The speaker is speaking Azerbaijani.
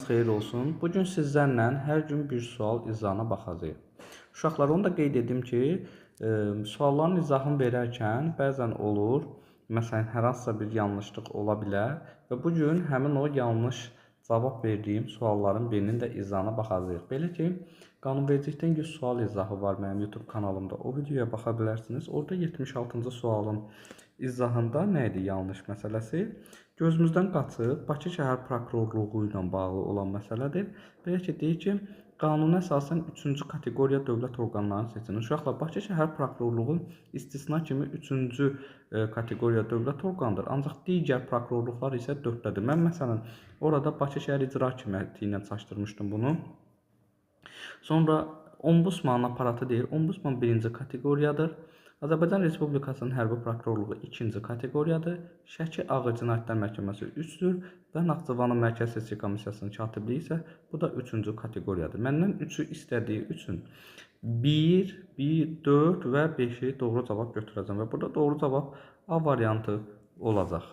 Xeyir olsun. Bugün sizlərlə hər gün bir sual izahına baxacağıq. Uşaqlar, onu da qeyd edim ki, sualların izahını verərkən bəzən olur, məsələn, hər hansısa bir yanlışlıq ola bilər və bugün həmin o yanlış cavab verdiyim sualların birinin də izahına baxacağıq. Belə ki, qanunvericilikdən 100 sual izahı var mənim YouTube kanalımda. O videoya baxa bilərsiniz. Orada 76-cı sualın izahında nə idi yanlış məsələsi? Gözümüzdən qaçıb Bakı şəhər prokurorluğu ilə bağlı olan məsələdir. Belə ki, deyir ki, qanuna əsasən 3-cü kateqoriya dövlət orqanlarını seçin. Uşaqlar, Bakı şəhər prokurorluğu istisna kimi 3-cü kateqoriya dövlət orqanıdır. Ancaq digər prokurorluqlar isə 4-dədir. Mən məsələn orada Bakı şəhər icra hakimiyyəti ilə çaşdırmışdım bunu. Sonra Ombudsman aparatı deyir. Ombudsman 1-ci kateqoriyadır. Azərbaycan Respublikasının Hərbi Prokurorluğu 2-ci kateqoriyadır. Şəki Ağır Cinayətlər Məhkəməsi 3-dür və Naxçıvanın Mərkəzi Seçki Komissiyasının katibliyi isə bu da 3-cü kateqoriyadır. Məndən 3-ü istədiyi üçün 1, 4 və 5-i doğru cavab götürəcəm və burada doğru cavab A variantı olacaq.